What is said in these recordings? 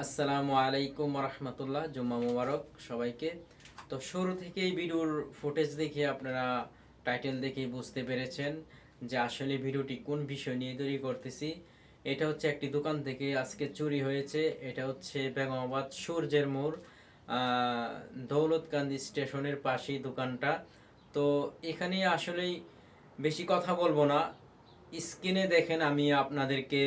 আসসালামু আলাইকুম রহমতুল্লাহ, জুম্মা মুবারক সবাইকে। তো শুরু থেকেই ভিডিওর ফুটেজ দেখে আপনারা টাইটেল দেখেই বুঝতে পেরেছেন যে আসলে ভিডিওটি কোন বিষয় নিয়ে তৈরি করতেছি। এটা হচ্ছে একটি দোকান থেকে আজকে চুরি হয়েছে। এটা হচ্ছে বেগমাবাদ সূর্যের মোড়, দৌলতকান্দি স্টেশনের পাশেই দোকানটা। তো এখানে আসলেই বেশি কথা বলবো না, স্ক্রিনে দেখেন আমি আপনাদেরকে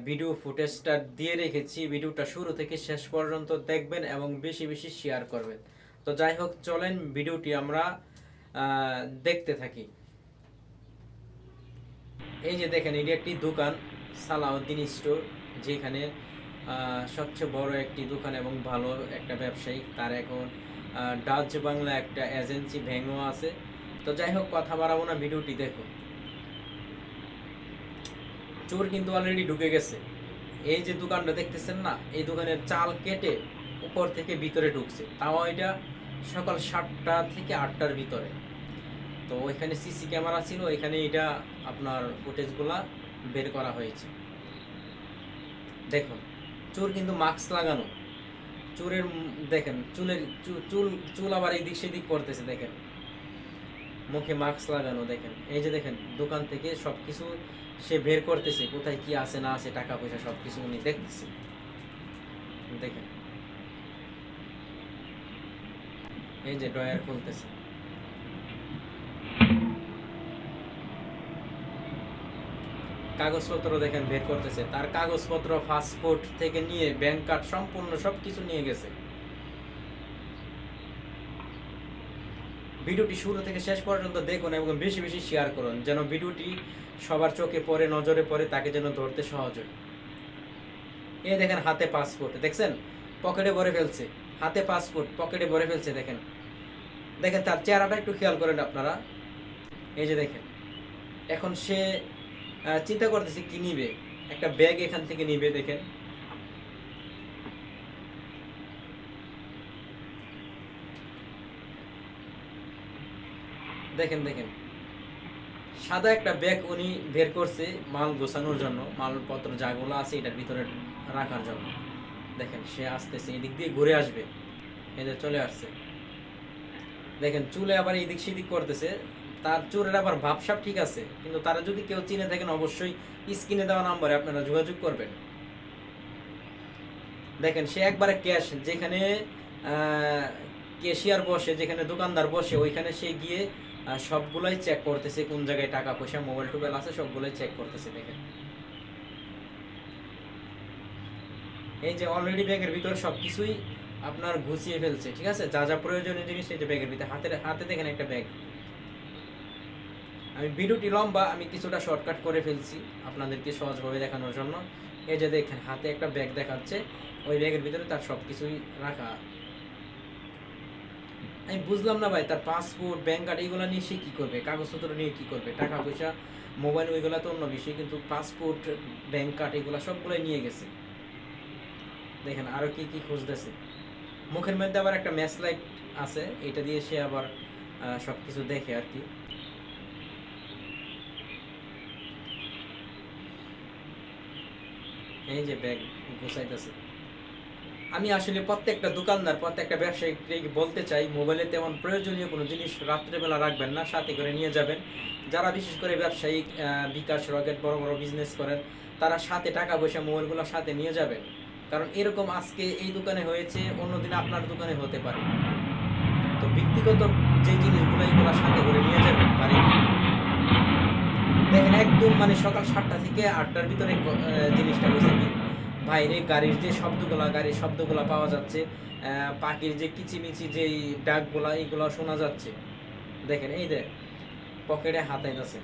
ভিডিও ফুটেজটা দিয়ে রেখেছি। ভিডিওটা শুরু থেকে শেষ পর্যন্ত দেখবেন এবং বেশি বেশি শেয়ার করবেন। তো যাই হোক, চলেন ভিডিওটি আমরা দেখতে থাকি। এই যে দেখেন, এটি একটি দোকান, সালাউদ্দিন স্টোর, যেখানে সবচেয়ে বড় একটি দোকান এবং ভালো একটা ব্যবসায়ী। তার এখন ডাচ বাংলা একটা এজেন্সি ভেঙো আছে। তো যাই হোক, কথা বাড়াবো না, ভিডিওটি দেখুন। চোর কিন্তু অলরেডি ঢুকে গেছে। এই যে দোকানটা দেখতেছেন না, এই দোকানের চাল কেটে উপর থেকে ভিতরে ঢুকছে, তাও এটা সকাল 7টা থেকে 8টার ভিতরে। তো ওইখানে সিসি ক্যামেরা ছিল, এখানে এটা আপনার ফুটেজগুলা বের করা হয়েছে। দেখুন, চোর কিন্তু মাস্ক লাগানো। চোরের দেখেন চুলের চুল চুল আবার এদিক সেদিক করতেছে, দেখেন মুখে মাস্ক লাগানো। দেখেন এই যে দেখেন, দোকান থেকে সবকিছু সে বের করতেছে, কোথায় কি আছে না আছে, টাকা পয়সা সবকিছু উনি দেখতেছে। দেখেন এই যে ড্রয়ার খুলতেছে, কাগজপত্র দেখেন বের করতেছে। তার কাগজপত্র, পাসপোর্ট থেকে নিয়ে ব্যাংক কার্ড সম্পূর্ণ সবকিছু নিয়ে গেছে। ভিডিওটি শুরু থেকে শেষ পর্যন্ত দেখুন এবং বেশি বেশি শেয়ার করুন, যেন ভিডিওটি সবার চোখে পড়ে, নজরে পড়ে, তাকে যেন ধরতে সহজ হয়। এই দেখেন, হাতে পাসপোর্ট দেখছেন, পকেটে ভরে ফেলছে। হাতে পাসপোর্ট পকেটে ভরে ফেলছে। দেখেন দেখেন তার চেহারাটা একটু খেয়াল করেন আপনারা। এই যে দেখেন, এখন সে চিন্তা করতেছে কি নিবে, একটা ব্যাগ এখান থেকে নিবে। দেখেন দেখেন দেখেন সাদা একটা ব্যাগ উনি বের করছে মাল গোছানোর জন্য, মালপত্র যাগুলো আছে এটার ভিতরে রাখার জন্য। দেখেন সে আসতেছে, এদিক দিয়ে ঘুরে আসবে, এদের চলে আসছে। দেখেন চুলে আবার এদিক সেদিক করতেছে। তার চোরের আবার ভাবসাব ঠিক আছে, কিন্তু তারা যদি কেউ চিনে থাকেন অবশ্যই স্ক্রিনে দেওয়া নাম্বারে আপনারা যোগাযোগ করবেন। দেখেন সে একবারে ক্যাশ, যেখানে ক্যাশিয়ার বসে, যেখানে দোকানদার বসে, ওইখানে সে গিয়ে সবগুলোই চেক করতেছে, কোন জায়গায় টাকা পয়সা মোবাইল টোবাইল আছে সবগুলোই চেক করতেছে। দেখেন এই যে অলরেডি ব্যাগের ভিতরে সবকিছুই আপনার গুছিয়ে ফেলছে, ঠিক আছে, যা যা প্রয়োজনীয় জিনিস এই যে ব্যাগের ভিতরে। হাতে দেখেন একটা ব্যাগ। আমি ভিডিওটি লম্বা, আমি কিছুটা শর্টকাট করে ফেলছি আপনাদেরকে সহজভাবে দেখানোর জন্য। এই যে দেখেন হাতে একটা ব্যাগ দেখাচ্ছে, ওই ব্যাগের ভিতরে তার সবকিছুই রাখা। আমি বুঝলাম না ভাই, তার পাসপোর্ট, ব্যাংক কার্ড এগুলো নিয়ে সে কী করবে, কাগজপত্র নিয়ে কী করবে, টাকা পয়সা, মোবাইল, ওইগুলো তো অন্য বিষয়, কিন্তু পাসপোর্ট, ব্যাংক কার্ড এগুলো সবগুলোই নিয়ে গেছে। দেখেন আরও কি কি খুঁজতেছে। মুখের মধ্যে আবার একটা ম্যাচ লাইট আছে, এটা দিয়ে সে আবার সব কিছু দেখে আর কি। এই যে ব্যাগ গুছাইতেছে। আমি আসলে প্রত্যেকটা দোকানদার, প্রত্যেকটা ব্যবসায়ীকে বলতে চাই, মোবাইলে তেমন প্রয়োজনীয় কোনো জিনিস রাত্রেবেলা রাখবেন না, সাথে করে নিয়ে যাবেন। যারা বিশেষ করে ব্যবসায়িক, বিকাশ, রকেট, বড় বড় বিজনেস করেন, তারা সাথে টাকা পয়সা, মোবাইলগুলো সাথে নিয়ে যাবেন। কারণ এরকম আজকে এই দোকানে হয়েছে, অন্যদিন আপনার দোকানে হতে পারে। তো ব্যক্তিগত যে জিনিসগুলো, এগুলো সাথে করে নিয়ে যাবেন বাড়িতে। দেখেন একদম মানে সকাল 7টা থেকে 8টার ভিতরে জিনিসটা হয়েছে কি, বাইরে গাড়ির যে শব্দগুলা, গাড়ির শব্দগুলা পাওয়া যাচ্ছে, পাখির যে কিচিমিচি যেই ডাকগুলা, এইগুলো শোনা যাচ্ছে। দেখেন এই যে পকেটে হাতাইতেছে,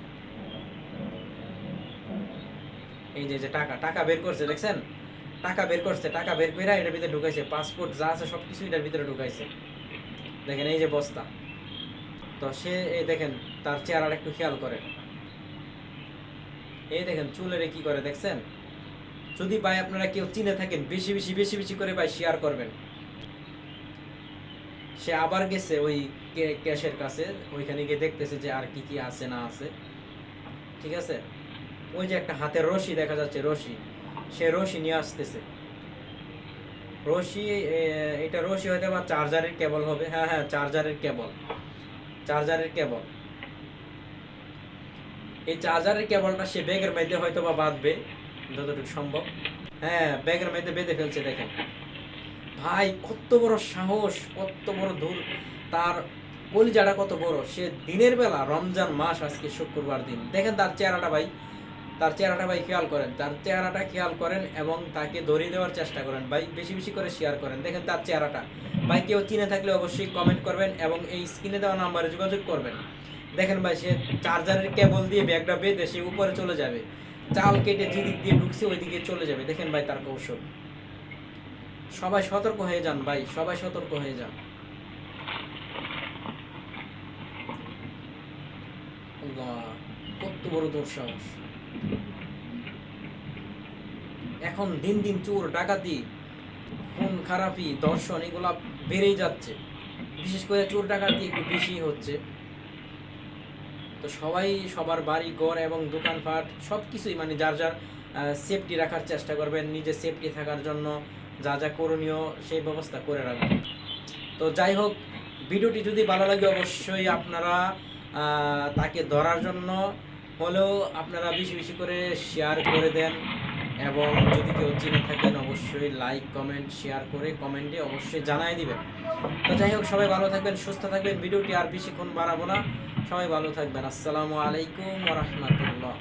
এই যে টাকা টাকা বের করছে, দেখছেন টাকা বের করছে, টাকা বের করে এটার ভিতরে ঢুকাইছে, পাসপোর্ট যা আছে সব কিছু এটার ভিতরে ঢুকাইছে। দেখেন এই যে বস্তা। তো সে এই দেখেন তার চেহারাটা একটু খেয়াল করেন। এই দেখেন চুলের কি করে, দেখছেন। যদি ভাই আপনারা কেউ চিনে থাকেন, বেশি বেশি বেশি বেশি করে ভাই শেয়ার করবেন। সে আবার গেছে ওই ক্যাশের কাছে, ওইখানে গিয়ে দেখতেছে যে আর কি কি আছে না আছে, ঠিক আছে। ওই যে একটা হাতের রশি দেখা যাচ্ছে, রশি, সে রশি নিয়ে আসতেছে। রশি এটা রশি হয়তো বা চার্জারের কেবল হবে। হ্যাঁ হ্যাঁ, চার্জারের কেবল, চার্জারের কেবল। এই চার্জারের কেবলটা সে ব্যাগের মধ্যে হয়তো বা বাঁধবে যতটুকু সম্ভব। হ্যাঁ, ব্যাগের মধ্যে বেঁধে ফেলছে দেখেন ভাই, কত বড় সাহস, কত বড় দূর তার, কলিজাটা কত বড়। সে দিনের বেলা, রমজান মাস, আজকে শুক্রবার দিন, দেখেন তার চেহারাটা ভাই, তার চেহারাটা ভাই খেয়াল করেন, তার চেহারাটা খেয়াল করেন এবং তাকে ধরিয়ে দেওয়ার চেষ্টা করেন ভাই, বেশি বেশি করে শেয়ার করেন। দেখেন তার চেহারাটা ভাই, কেউ চিনে থাকলে অবশ্যই কমেন্ট করবেন এবং এই স্ক্রিনে দেওয়া নাম্বারে যোগাযোগ করবেন। দেখেন ভাই, সে চার্জারের কেবল দিয়ে ব্যাগটা বেঁধে সে উপরে চলে যাবে, চাল কেটে যেদিক দিয়ে ঢুকছে ওই দিকে চলে যাবে। দেখেন ভাই তার কৌশল। সবাই সতর্ক হয়ে যান ভাই, সবাই সতর্ক হয়ে যান। আল্লাহ, কত বড় দুঃসাহস। এখন দিন দিন চোর ডাকাতি, খুন খারাপি, দর্শন এগুলা বেড়েই যাচ্ছে। বিশেষ করে চোর ডাকাতি একটু বেশি হচ্ছে। তো সবাই সবার বাড়ি ঘর এবং দোকানপাট সব কিছুই মানে যার যার সেফটি রাখার চেষ্টা করবেন, নিজের সেফটি থাকার জন্য যা যা করণীয় সেই ব্যবস্থা করে রাখবেন। তো যাই হোক, ভিডিওটি যদি ভালো লাগে অবশ্যই আপনারা তাকে ধরার জন্য হলেও আপনারা বেশি বেশি করে শেয়ার করে দেন এবং যদি কেউ চিনে থাকেন অবশ্যই লাইক কমেন্ট শেয়ার করে কমেন্টে অবশ্যই জানাই দিবেন। তো যাই হোক, সবাই ভালো থাকবেন, সুস্থ থাকবেন। ভিডিওটি আর বেশিক্ষণ বাড়াবো না, সবাই ভালো থাকবেন। আসসালামু আলাইকুম ওয়া রাহমাতুল্লাহ।